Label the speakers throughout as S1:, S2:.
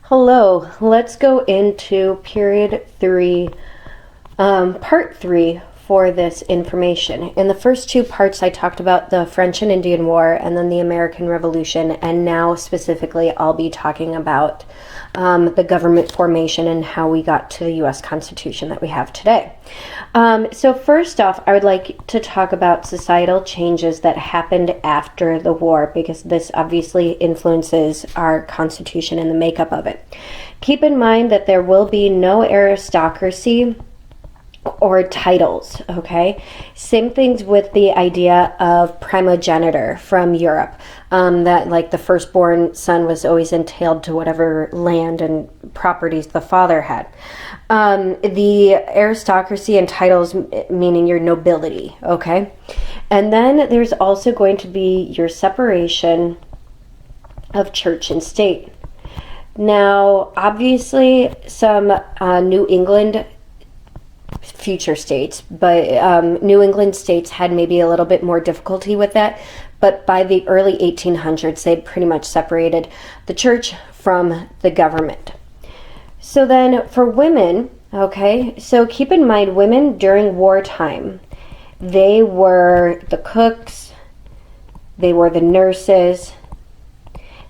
S1: Hello, let's go into period 3, part 3 for this information. In the first two parts, I talked about the French and Indian War and then the American Revolution, and now specifically I'll be talking about the government formation and how we got to the U.S. Constitution that we have today. So first off, I would like to talk about societal changes that happened after the war, because this obviously influences our Constitution and the makeup of it. Keep in mind that there will be no aristocracy or titles, okay? Same things with the idea of primogeniture from Europe, that like the firstborn son was always entailed to whatever land and properties the father had. The aristocracy and titles meaning your nobility, okay? And then there's also going to be your separation of church and state. Now, obviously, some New England future states, but New England states had maybe a little bit more difficulty with that. But by the early 1800s, they'd pretty much separated the church from the government. So then for women, okay, so keep in mind women during wartime, they were the cooks, they were the nurses,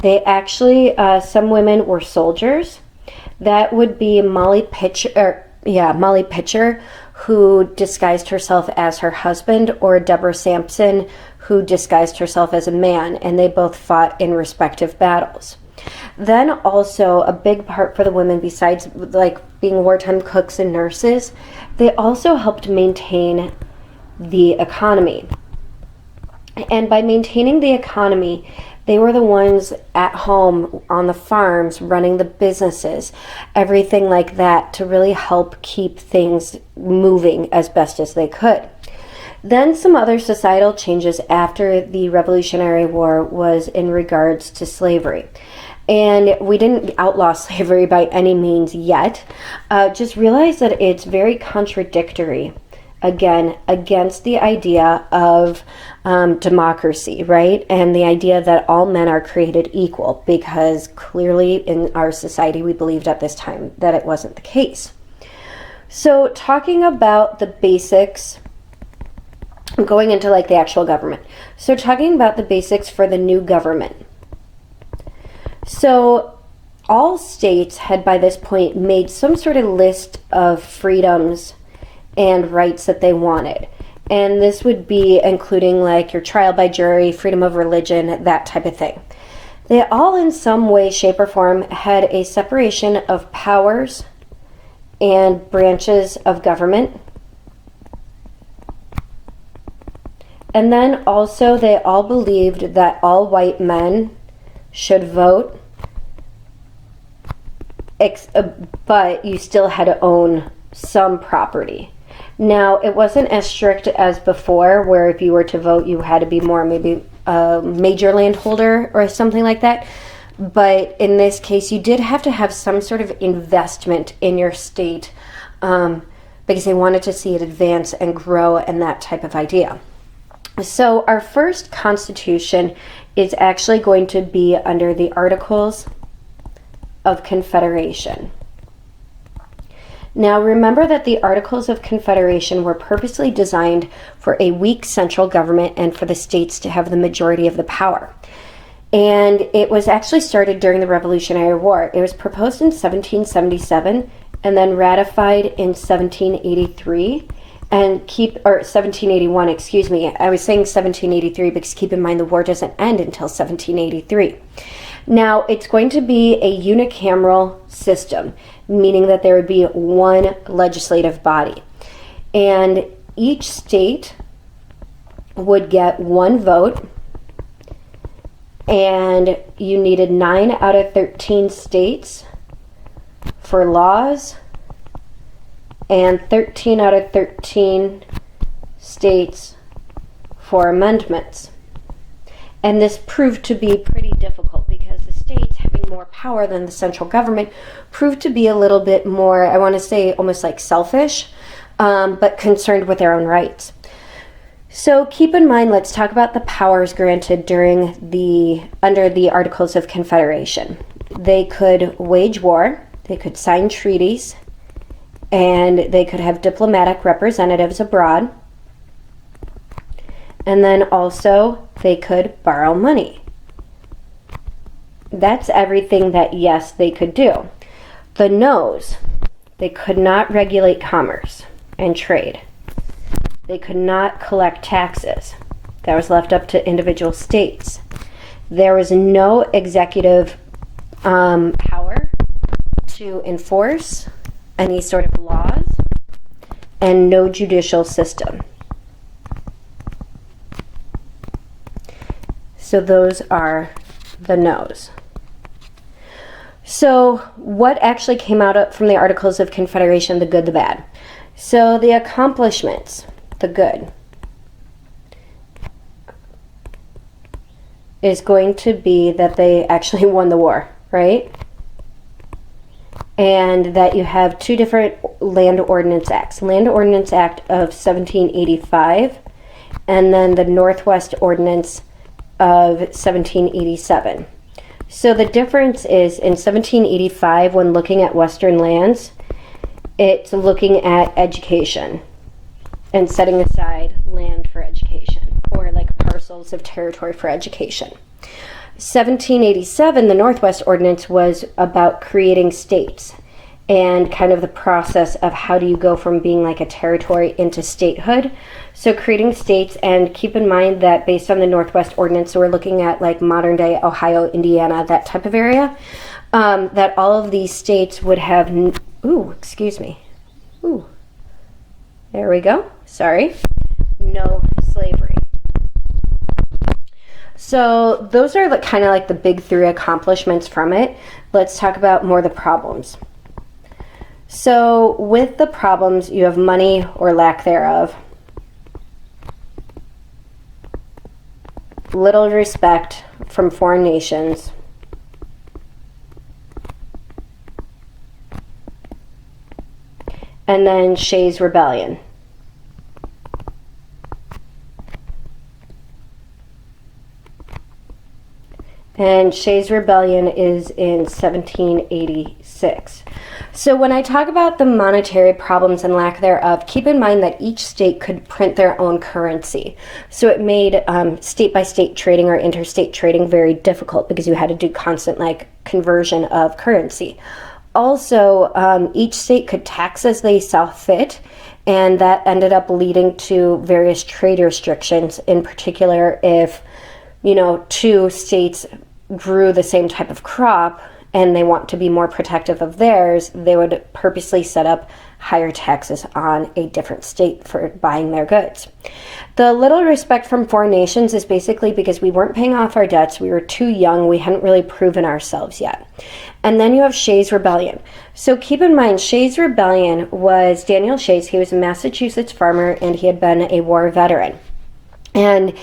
S1: they actually, some women were soldiers. That would be Molly Pitcher, who disguised herself as her husband, or Deborah Sampson, who disguised herself as a man, and they both fought in respective battles. Then also a big part for the women, besides like being wartime cooks and nurses, they also helped maintain the economy. And by maintaining the economy, they were the ones at home on the farms running the businesses, everything like that, to really help keep things moving as best as they could. Then some other societal changes after the Revolutionary War was in regards to slavery. And we didn't outlaw slavery by any means yet. Just realize that it's very contradictory, again, against the idea of democracy, right? And the idea that all men are created equal, because clearly in our society we believed at this time that it wasn't the case. So talking about the basics, going into like the actual government. So talking about the basics for the new government. So all states had by this point made some sort of list of freedoms and rights that they wanted. And this would be including like your trial by jury, freedom of religion, that type of thing. They all in some way, shape, or form had a separation of powers and branches of government. And then also they all believed that all white men should vote, but you still had to own some property. Now, it wasn't as strict as before, where if you were to vote, you had to be more maybe a major landholder or something like that. But in this case, you did have to have some sort of investment in your state, because they wanted to see it advance and grow and that type of idea. So our first constitution is actually going to be under the Articles of Confederation. Now remember that the Articles of Confederation were purposely designed for a weak central government and for the states to have the majority of the power. And it was actually started during the Revolutionary War. It was proposed in 1777 and then ratified in 1783. And 1781, excuse me. I was saying 1783 because keep in mind the war doesn't end until 1783. Now, it's going to be a unicameral system, meaning that there would be one legislative body. And each state would get one vote, and you needed 9 out of 13 states for laws, and 13 out of 13 states for amendments. And this proved to be pretty difficult because the states, having more power than the central government, proved to be a little bit more, I want to say almost like selfish, but concerned with their own rights. So keep in mind, let's talk about the powers granted under the Articles of Confederation. they could wage war, they could sign treaties, and they could have diplomatic representatives abroad. And then also they could borrow money. That's everything that, yes, they could do. The no's, they could not regulate commerce and trade. They could not collect taxes. That was left up to individual states. There was no executive power to enforce any sort of laws, and no judicial system. So those are the no's. So what actually came out from the Articles of Confederation, the good, the bad? So the accomplishments, the good, is going to be that they actually won the war, right? And that you have two different Land Ordinance Acts. Land Ordinance Act of 1785 and then the Northwest Ordinance of 1787. So the difference is in 1785, when looking at Western lands, it's looking at education and setting aside land for education, or like parcels of territory for education. 1787, the Northwest Ordinance, was about creating states and kind of the process of how do you go from being like a territory into statehood. So creating states, and keep in mind that based on the Northwest Ordinance, so we're looking at like modern day Ohio, Indiana, that type of area, that all of these states would have, there we go, sorry, no slavery. So those are kind of like the big three accomplishments from it. Let's talk about more the problems. So with the problems, you have money or lack thereof, little respect from foreign nations, and then Shays' Rebellion. And Shays' Rebellion is in 1786. So when I talk about the monetary problems and lack thereof, keep in mind that each state could print their own currency. So it made state-by-state trading or interstate trading very difficult because you had to do constant conversion of currency. Also, each state could tax as they saw fit, and that ended up leading to various trade restrictions. In particular, if two states grew the same type of crop and they want to be more protective of theirs, they would purposely set up higher taxes on a different state for buying their goods. The little respect from foreign nations is basically because we weren't paying off our debts, we were too young, we hadn't really proven ourselves yet. And then you have Shays' Rebellion. So keep in mind, Shays' Rebellion was Daniel Shays. He was a Massachusetts farmer and he had been a war veteran. And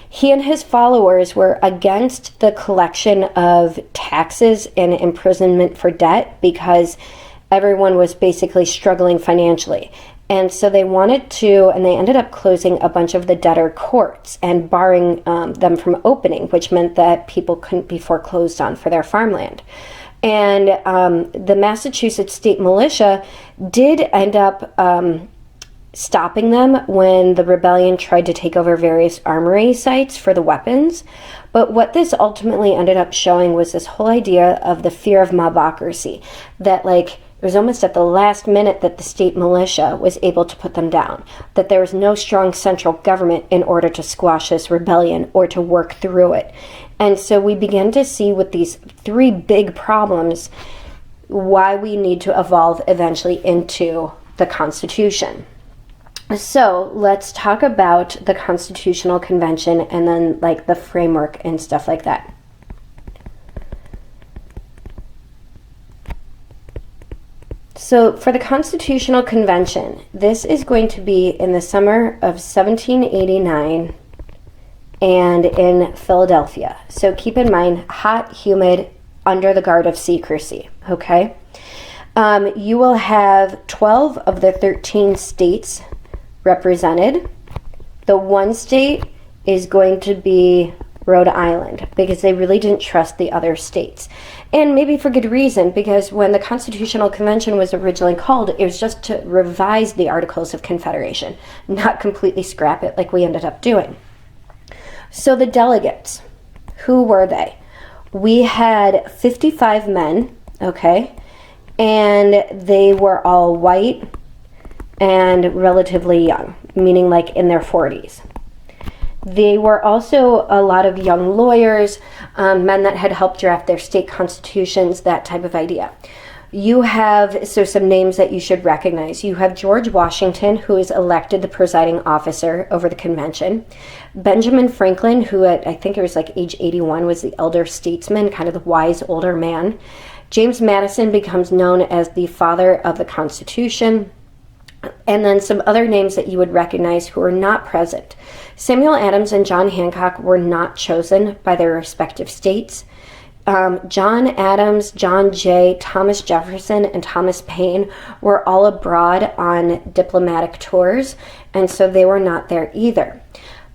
S1: he and his followers were against the collection of taxes and imprisonment for debt because everyone was basically struggling financially. And so they wanted to, and they ended up closing a bunch of the debtor courts and barring them from opening, which meant that people couldn't be foreclosed on for their farmland. And the Massachusetts State Militia did end up stopping them when the rebellion tried to take over various armory sites for the weapons. But what this ultimately ended up showing was this whole idea of the fear of mobocracy, that it was almost at the last minute that the state militia was able to put them down, that there was no strong central government in order to squash this rebellion or to work through it. And so we began to see with these three big problems why we need to evolve eventually into the Constitution. So let's talk about the Constitutional Convention and then the framework and stuff like that. So for the Constitutional Convention, this is going to be in the summer of 1789 and in Philadelphia. So keep in mind, hot, humid, under the guard of secrecy, okay? You will have 12 of the 13 states represented. The one state is going to be Rhode Island, because they really didn't trust the other states. And maybe for good reason, because when the Constitutional Convention was originally called, it was just to revise the Articles of Confederation, not completely scrap it like we ended up doing. So the delegates, who were they? We had 55 men, okay, and they were all white and relatively young, meaning like in their 40s. They were also a lot of young lawyers, men that had helped draft their state constitutions, that type of idea. You have, so some names that you should recognize. You have George Washington, who is elected the presiding officer over the convention. Benjamin Franklin, who at, I think it was like age 81, was the elder statesman, kind of the wise older man. James Madison becomes known as the father of the Constitution. And then some other names that you would recognize who are not present. Samuel Adams and John Hancock were not chosen by their respective states. John Adams, John Jay, Thomas Jefferson, and Thomas Paine were all abroad on diplomatic tours, and so they were not there either.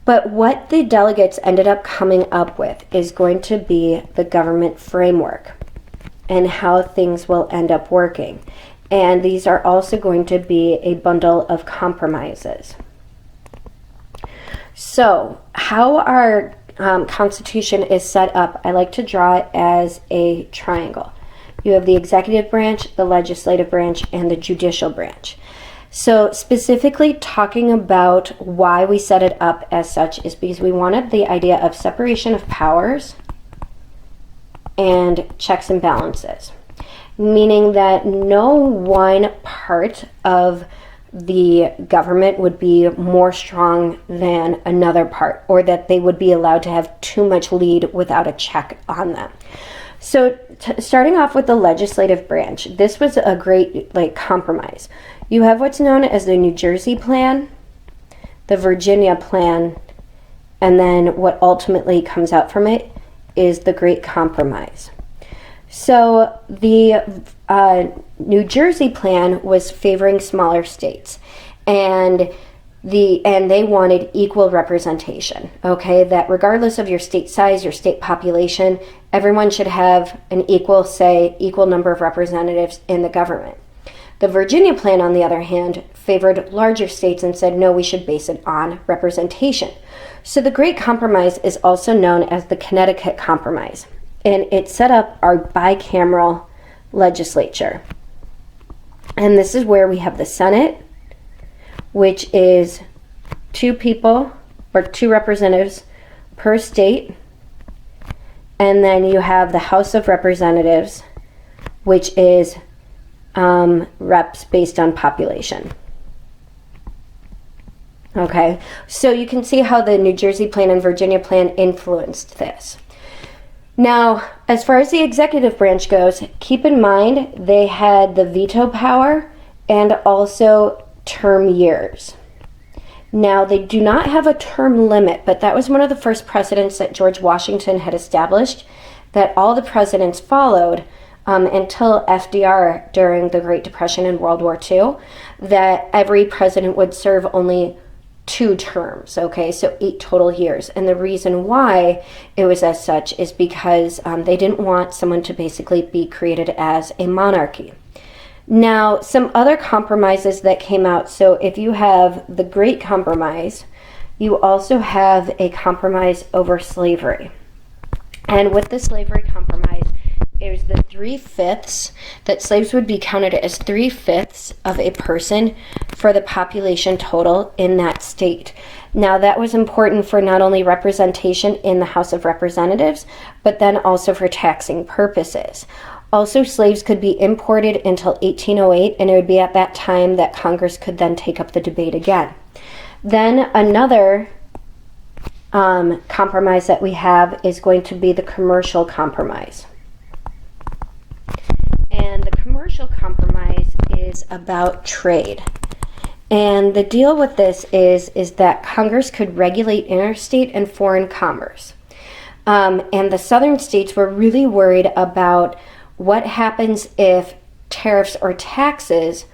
S1: But what the delegates ended up coming up with is going to be the government framework and how things will end up working. And these are also going to be a bundle of compromises. So, how our Constitution is set up, I like to draw it as a triangle. You have the executive branch, the legislative branch, and the judicial branch. So, specifically talking about why we set it up as such is because we wanted the idea of separation of powers and checks and balances. Meaning that no one part of the government would be more strong than another part, or that they would be allowed to have too much lead without a check on them. So starting off with the legislative branch, this was a great compromise. You have what's known as the New Jersey Plan, the Virginia Plan, and then what ultimately comes out from it is the Great Compromise. So the New Jersey Plan was favoring smaller states, and they wanted equal representation. Okay, that regardless of your state size, your state population, everyone should have an equal number of representatives in the government. The Virginia Plan, on the other hand, favored larger states and said, no, we should base it on representation. So the Great Compromise is also known as the Connecticut Compromise. And it set up our bicameral legislature. And this is where we have the Senate, which is 2 people or 2 representatives per state. And then you have the House of Representatives, which is reps based on population. Okay, so you can see how the New Jersey Plan and Virginia Plan influenced this. Now, as far as the executive branch goes, keep in mind they had the veto power and also term years. Now, they do not have a term limit, but that was one of the first precedents that George Washington had established that all the presidents followed until FDR during the Great Depression and World War II, that every president would serve only 2 terms, okay, so 8 total years. And the reason why it was as such is because they didn't want someone to basically be created as a monarchy. Now, some other compromises that came out, so if you have the Great Compromise, you also have a compromise over slavery. And with the slavery compromise, it was the 3/5 that slaves would be counted as 3/5 of a person for the population total in that state. Now, that was important for not only representation in the House of Representatives, but then also for taxing purposes. Also, slaves could be imported until 1808, and it would be at that time that Congress could then take up the debate again. Then another compromise that we have is going to be the Commercial Compromise. And the Commercial Compromise is about trade. And the deal with this is that Congress could regulate interstate and foreign commerce. And the southern states were really worried about what happens if tariffs or taxes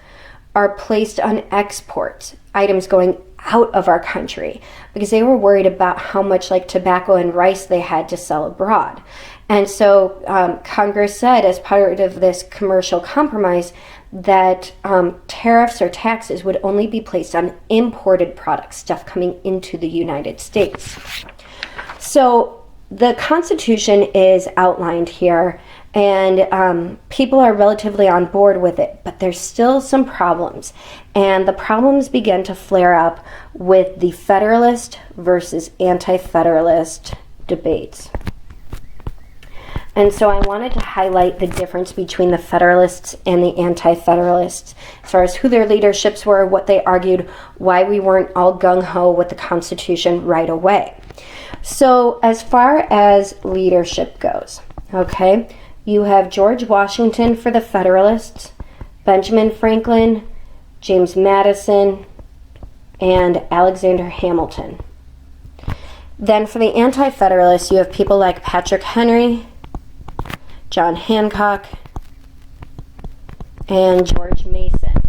S1: are placed on exports, items going out of our country because they were worried about how much like tobacco and rice they had to sell abroad. And so Congress said, as part of this commercial compromise, that tariffs or taxes would only be placed on imported products, stuff coming into the United States. So the Constitution is outlined here, and people are relatively on board with it, but there's still some problems. And the problems begin to flare up with the Federalist versus Anti-Federalist debates. And so I wanted to highlight the difference between the Federalists and the Anti-Federalists, as far as who their leaderships were, what they argued, why we weren't all gung-ho with the Constitution right away. So as far as leadership goes, okay, you have George Washington for the Federalists, Benjamin Franklin, James Madison, and Alexander Hamilton. Then for the Anti-Federalists, you have people like Patrick Henry, John Hancock, and George Mason.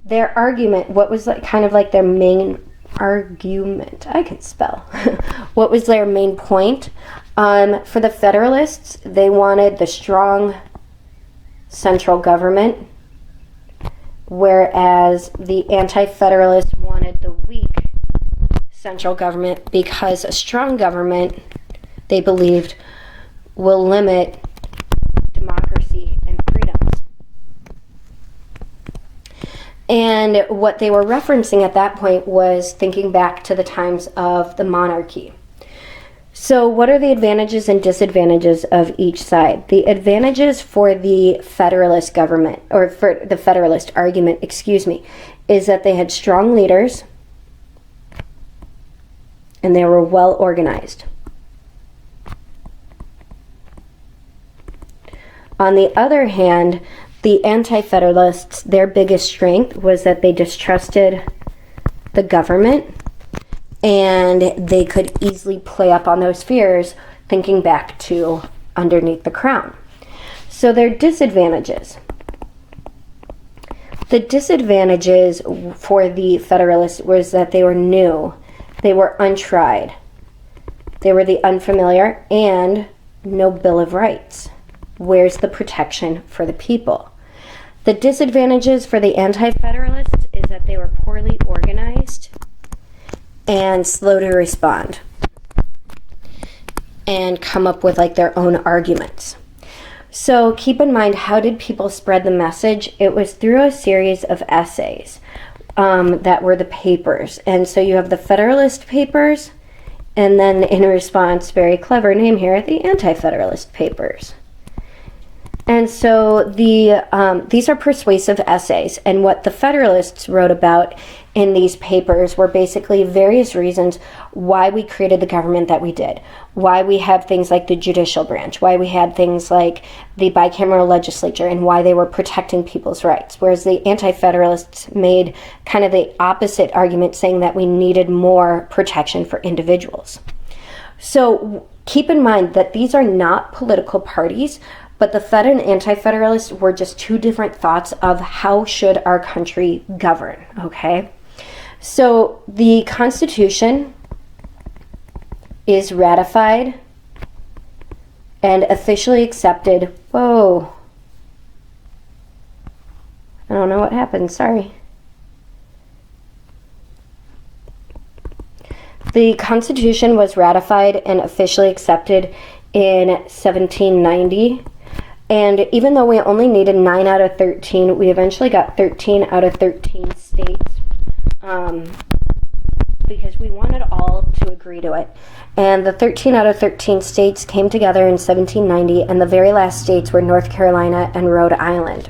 S1: Their argument, what was kind of like their main argument? I could spell. What was their main point? For the Federalists, they wanted the strong central government, whereas the Anti-Federalists wanted the weak central government because a strong government, they believed, will limit democracy and freedoms. And what they were referencing at that point was thinking back to the times of the monarchy. So what are the advantages and disadvantages of each side? The advantages for the Federalist government, or for the Federalist argument, is that they had strong leaders and they were well organized. On the other hand, the Anti-Federalists, their biggest strength was that they distrusted the government, and they could easily play up on those fears, thinking back to underneath the crown. So their disadvantages. The disadvantages for the Federalists was that they were new, they were untried, they were the unfamiliar, and no Bill of Rights. Where's the protection for the people? The disadvantages for the Anti-Federalists is that they were poorly organized and slow to respond and come up with like their own arguments. So keep in mind, how did people spread the message? It was through a series of essays that were the papers. And so you have the Federalist Papers, and then in response, very clever name here, the Anti-Federalist Papers. And so these are persuasive essays, and what the Federalists wrote about in these papers were basically various reasons why we created the government that we did, why we have things like the judicial branch, why we had things like the bicameral legislature, and why they were protecting people's rights. Whereas the Anti-Federalists made kind of the opposite argument, saying that we needed more protection for individuals. So keep in mind that these are not political parties, but the Fed and Anti-Federalists were just two different thoughts of how should our country govern, okay? So the Constitution is ratified and officially accepted. Whoa. I don't know what happened, sorry. The Constitution was ratified and officially accepted in 1790. And even though we only needed 9 out of 13, we eventually got 13 out of 13 states because we wanted all to agree to it. And the 13 out of 13 states came together in 1790, and the very last states were North Carolina and Rhode Island.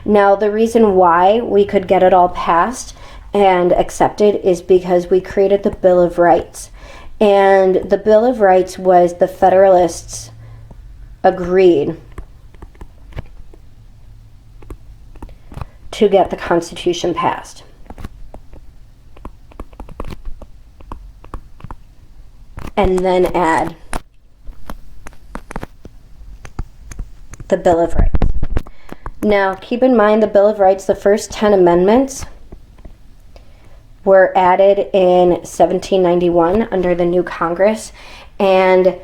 S1: Now, the reason why we could get it all passed and accepted is because we created the Bill of Rights. And the Bill of Rights was the Federalists agreed to get the Constitution passed. And then add the Bill of Rights. Now, keep in mind the Bill of Rights, the first 10 amendments were added in 1791 under the new Congress. And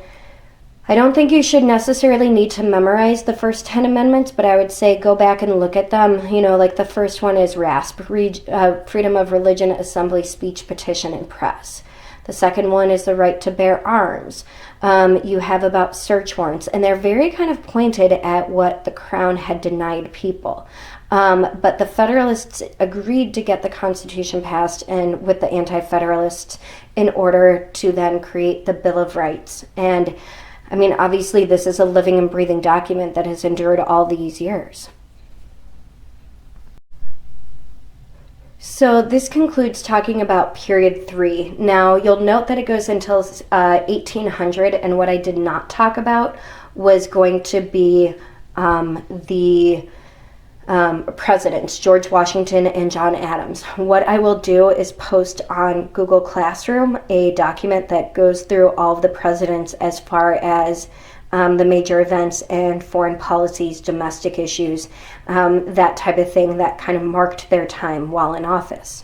S1: I don't think you should necessarily need to memorize the first 10 amendments, but I would say go back and look at them. You know, like the first one is RASP, freedom of religion, assembly, speech, petition, and press. The second one is the right to bear arms. You have about search warrants, and they're very kind of pointed at what the Crown had denied people. But the Federalists agreed to get the Constitution passed and with the Anti-Federalists in order to then create the Bill of Rights. And I mean, obviously this is a living and breathing document that has endured all these years. So this concludes talking about period 3. Now you'll note that it goes until 1800, and what I did not talk about was going to be the presidents, George Washington and John Adams. What I will do is post on Google Classroom a document that goes through all of the presidents as far as the major events and foreign policies, domestic issues, that type of thing that kind of marked their time while in office.